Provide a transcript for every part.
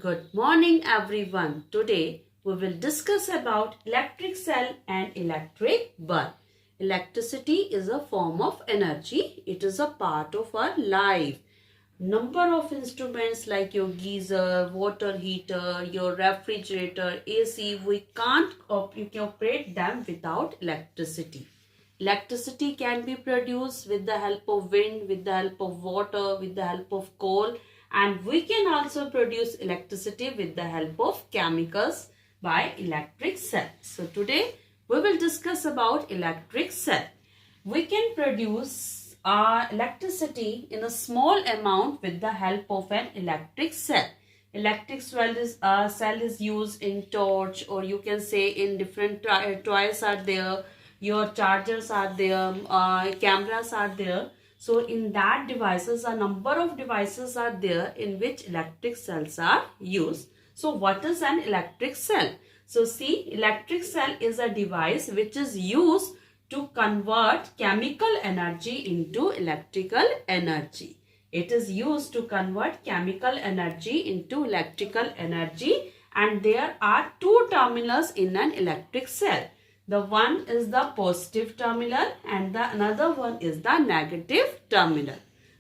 Good morning everyone. Today we will discuss about electric cell and electric bulb. Electricity is a form of energy. It is a part of our life. Number of instruments like your geyser, water heater, your refrigerator, AC, you can operate them without electricity. Electricity can be produced with the help of wind, with the help of water, with the help of coal, and we can also produce electricity with the help of chemicals by electric cell. So today we will discuss about electric cell. We can produce electricity in a small amount with the help of an electric cell. Electric cell is used in torch, or you can say in different toys are there, your chargers are there, cameras are there. So in that devices, a number of devices are there in which electric cells are used. So what is an electric cell? So see, electric cell is a device which is used to convert chemical energy into electrical energy. It is used to convert chemical energy into electrical energy, and there are two terminals in an electric cell. The one is the positive terminal and the another one is the negative terminal.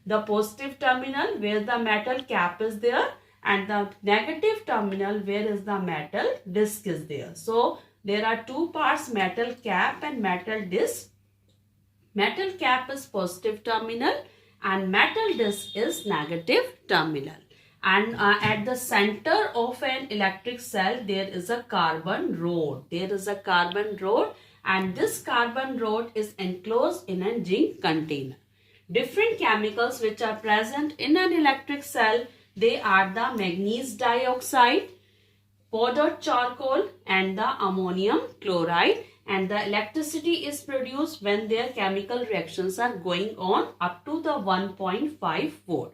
The positive terminal where the metal cap is there, and the negative terminal where is the metal disc is there. So there are two parts, metal cap and metal disc. Metal cap is positive terminal and metal disc is negative terminal. And at the center of an electric cell there is a carbon rod. There is a carbon rod, and this carbon rod is enclosed in a zinc container. Different chemicals which are present in an electric cell, they are the manganese dioxide, powdered charcoal and the ammonium chloride, and the electricity is produced when their chemical reactions are going on up to the 1.5 volt.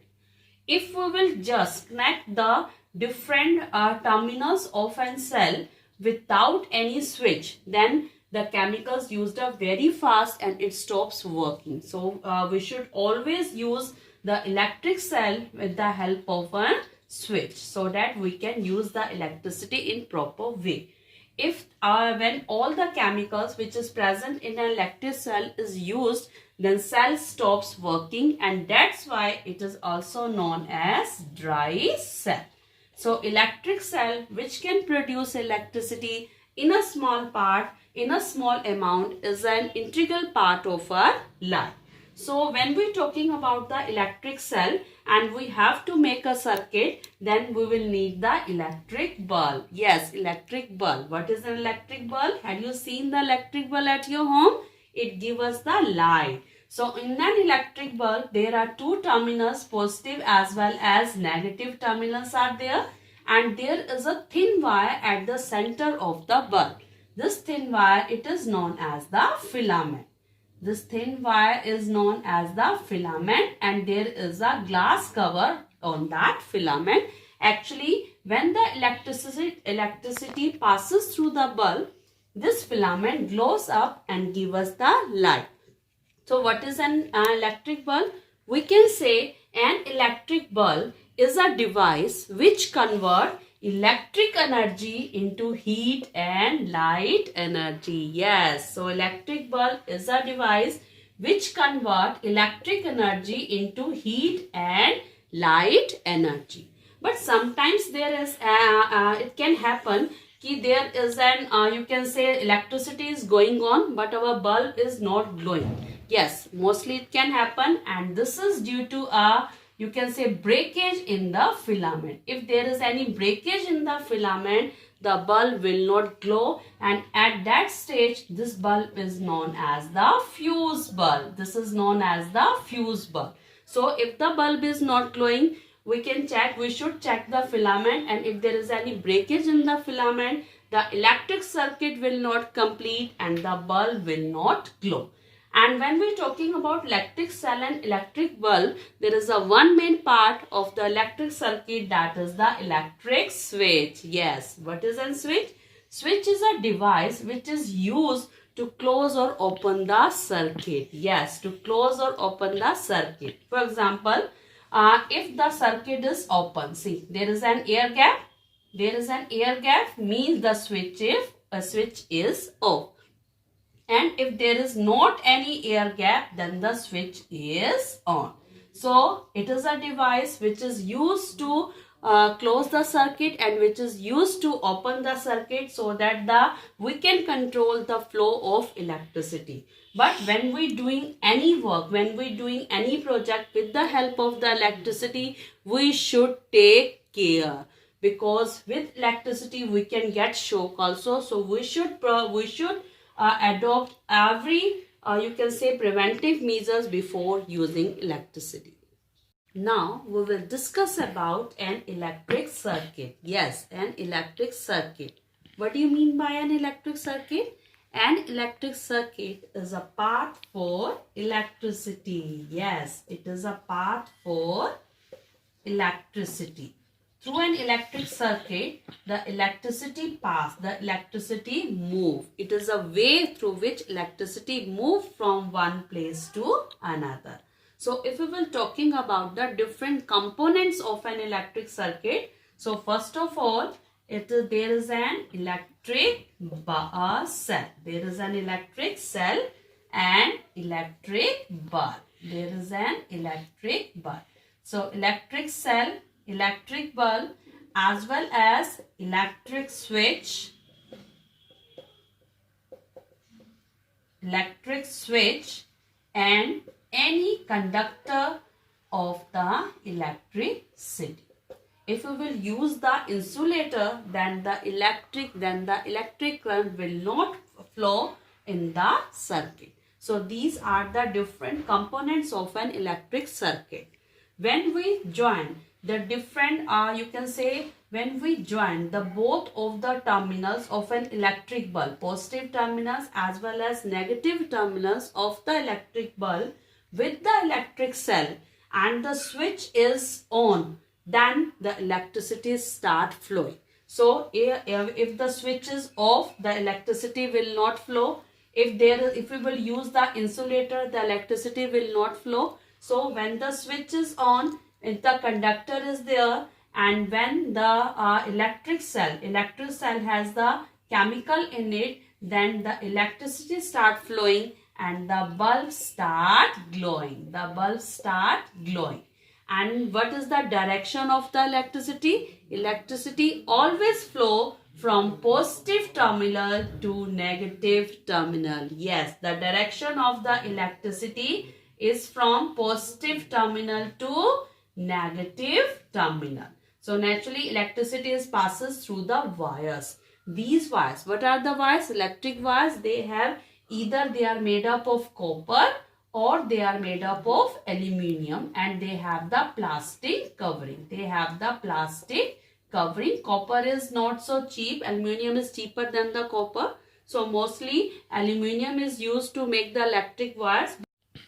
If we will just connect the different terminals of a cell without any switch, then the chemicals used up very fast and it stops working. So we should always use the electric cell with the help of a switch so that we can use the electricity in proper way. If when all the chemicals which is present in an electric cell is used, then cell stops working, and that's why it is also known as dry cell. So electric cell which can produce electricity in a small part, in a small amount, is an integral part of our life. So when we're talking about the electric cell and we have to make a circuit, then we will need the electric bulb. Yes, electric bulb. What is an electric bulb? Have you seen the electric bulb at your home? It gives us the light. So in an electric bulb, there are two terminals, positive as well as negative terminals are there, and there is a thin wire at the center of the bulb. This thin wire, it is known as the filament. This thin wire is known as the filament, and there is a glass cover on that filament. Actually, when the electricity passes through the bulb, this filament glows up and gives us the light. So what is an electric bulb? We can say an electric bulb is a device which converts electric energy into heat and light energy. Yes, so electric bulb is a device which converts electric energy into heat and light energy. But sometimes there is it can happen कि there is an you can say electricity is going on but our bulb is not glowing. Yes, mostly it can happen, and this is due to a, you can say, breakage in the filament. If there is any breakage in the filament, the bulb will not glow, and at that stage this bulb is known as the fuse bulb. This is known as the fuse bulb. So if the bulb is not glowing, we should check the filament, and if there is any breakage in the filament, the electric circuit will not complete and the bulb will not glow. And when we're talking about electric cell and electric bulb, there is a one main part of the electric circuit, that is the electric switch. Yes, what is a switch? Switch is a device which is used to close or open the circuit. Yes, to close or open the circuit. For example, if the circuit is open, see, there is an air gap there is an air gap, means the switch is off. And if there is not any air gap, then the switch is on. So it is a device which is used to close the circuit and which is used to open the circuit so that we can control the flow of electricity. But when we doing any work, when we doing any project with the help of the electricity, we should take care, because with electricity we can get shock also. So we should adopt every you can say preventive measures before using electricity. Now we will discuss about an electric circuit. Yes, an electric circuit. What do you mean by an electric circuit? An electric circuit is a part for electricity. Yes, it is a part for electricity. Through an electric circuit, the electricity pass, the electricity move. It is a way through which electricity move from one place to another. So if we were talking about the different components of an electric circuit, so first of all, there is an electric cell. There is an electric cell and electric bulb. There is an electric bulb. So electric cell, electric bulb, as well as electric switch, and any conductor of the electricity. If we will use the insulator, then the electric current will not flow in the circuit. So these are the different components of an electric circuit. When we join the different, you can say, when we join the both of the terminals of an electric bulb, positive terminals as well as negative terminals of the electric bulb with the electric cell, and the switch is on, then the electricity start flowing. So if the switch is off, the electricity will not flow. If we will use the insulator, the electricity will not flow. So when the switch is on, the conductor is there, and when the electric cell has the chemical in it, then the electricity start flowing and the bulbs start glowing. And what is the direction of the electricity? Electricity always flow from positive terminal to negative terminal. Yes, the direction of the electricity is from positive terminal to negative terminal. So naturally electricity passes through the wires. These wires, what are the wires? Electric wires, they are made up of copper or they are made up of aluminium, and they have the plastic covering. Copper is not so cheap. Aluminium is cheaper than the copper. So mostly aluminium is used to make the electric wires.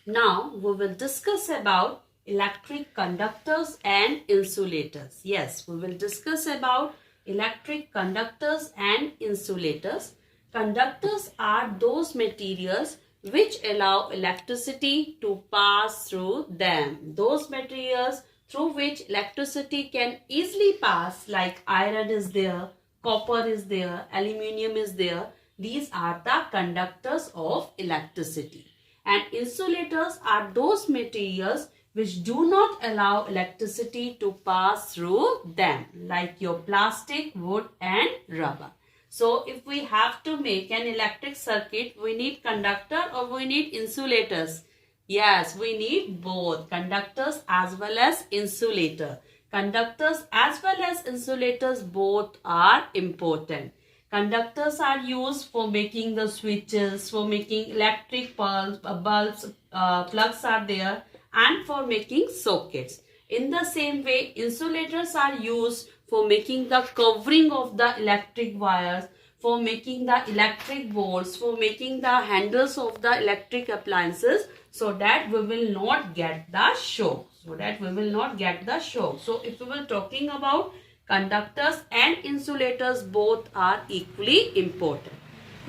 Now we will discuss about electric conductors and insulators. Yes, we will discuss about electric conductors and insulators. Conductors are those materials which allow electricity to pass through them. Those materials through which electricity can easily pass, like iron is there, copper is there, aluminium is there. These are the conductors of electricity. And insulators are those materials which do not allow electricity to pass through them, like your plastic, wood and rubber. So if we have to make an electric circuit, we need conductor or we need insulators? Yes, we need both, conductors as well as insulator. Conductors as well as insulators, both are important. Conductors are used for making the switches, for making electric bulbs, plugs are there, and for making sockets. In the same way, insulators are used for making the covering of the electric wires, for making the electric bolts, for making the handles of the electric appliances, so that we will not get the shock. So if we were talking about conductors and insulators, both are equally important.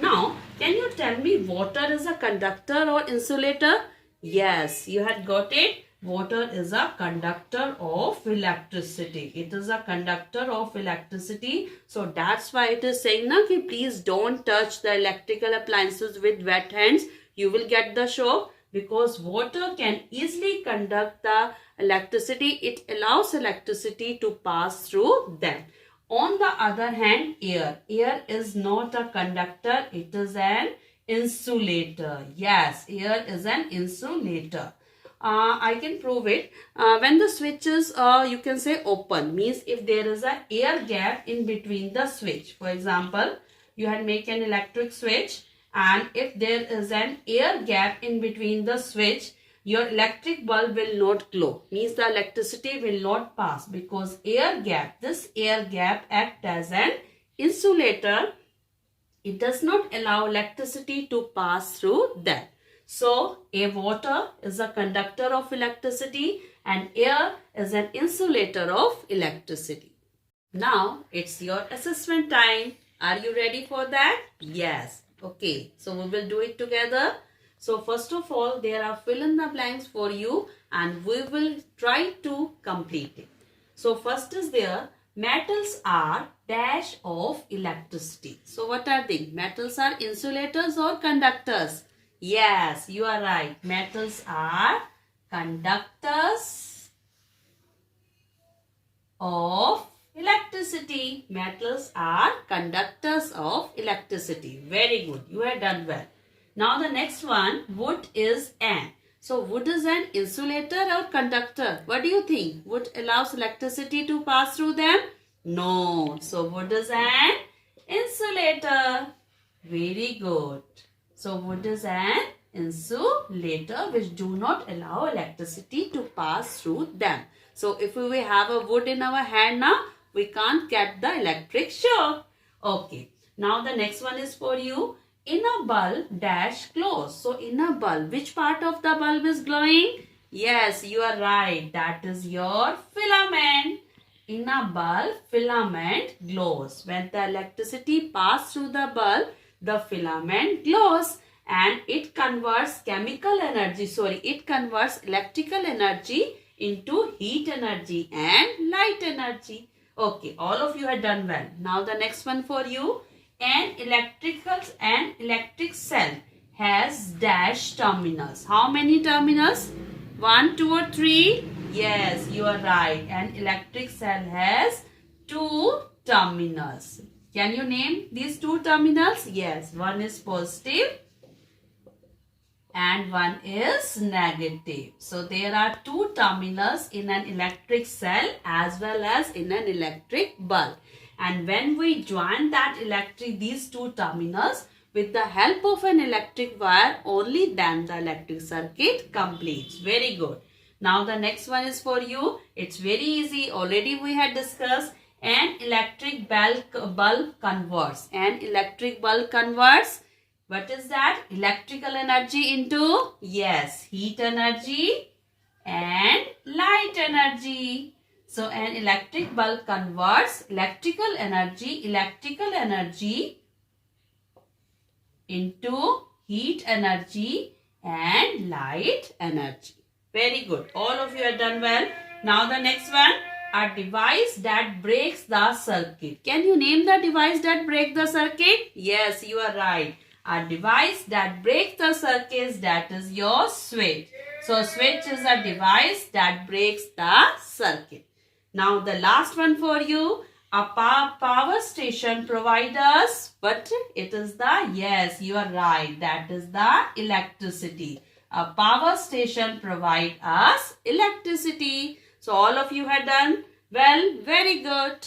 Now, can you tell me water is a conductor or insulator? Yes, you had got it. Water is a conductor of electricity. It is a conductor of electricity. So that's why it is saying na ki please don't touch the electrical appliances with wet hands. You will get the shock because water can easily conduct the electricity. It allows electricity to pass through them. On the other hand, air. Air is not a conductor. It is an insulator. Yes, air is an insulator. I can prove it. When the switch is, you can say open, means if there is a air gap in between the switch. For example, you had make an electric switch, and if there is an air gap in between the switch, your electric bulb will not glow. Means the electricity will not pass because air gap, this air gap act as an insulator. It does not allow electricity to pass through that. So, water is a conductor of electricity and air is an insulator of electricity. Now, it's your assessment time. Are you ready for that? Yes. Okay. So, we will do it together. So, first of all, there are fill in the blanks for you and we will try to complete it. So, first is there, metals are dash of electricity. So, what are they? Metals are insulators or conductors? Yes, you are right. Metals are conductors of electricity. Metals are conductors of electricity. Very good. You have done well. Now the next one, wood is an. So wood is an insulator or conductor. What do you think? Wood allows electricity to pass through them? No. So wood is an insulator. Very good. So wood is an insulator which do not allow electricity to pass through them. So if we have a wood in our hand now, we can't get the electric shock. Okay. Now the next one is for you. Inner bulb dash glows. So inner bulb, which part of the bulb is glowing? Yes, you are right. That is your filament. Inner bulb filament glows. When the electricity passes through the bulb, the filament glows and it converts it converts electrical energy into heat energy and light energy. Okay, all of you have done well. Now the next one for you. An electric cell has dash terminals. How many terminals? 1, 2 or 3? Yes, you are right. An electric cell has 2 terminals. Can you name these 2 terminals? Yes, one is positive and one is negative. So there are 2 terminals in an electric cell as well as in an electric bulb. And when we join these 2 terminals with the help of an electric wire, only then the electric circuit completes. Very good. Now the next one is for you. It's very easy. Already we had discussed. An electric bulb converts. An electric bulb converts. What is that? Electrical energy into? Yes, heat energy and light energy. So an electric bulb converts electrical energy into heat energy and light energy. Very good. All of you have done well. Now the next one. A device that breaks the circuit. Can you name the device that breaks the circuit? Yes, you are right. A device that breaks the circuit, that is your switch. So switch is a device that breaks the circuit. Now the last one for you. A power station provides us, but it is the, yes, you are right, that is the electricity. A power station provides us electricity. So all of you had done well. Very good.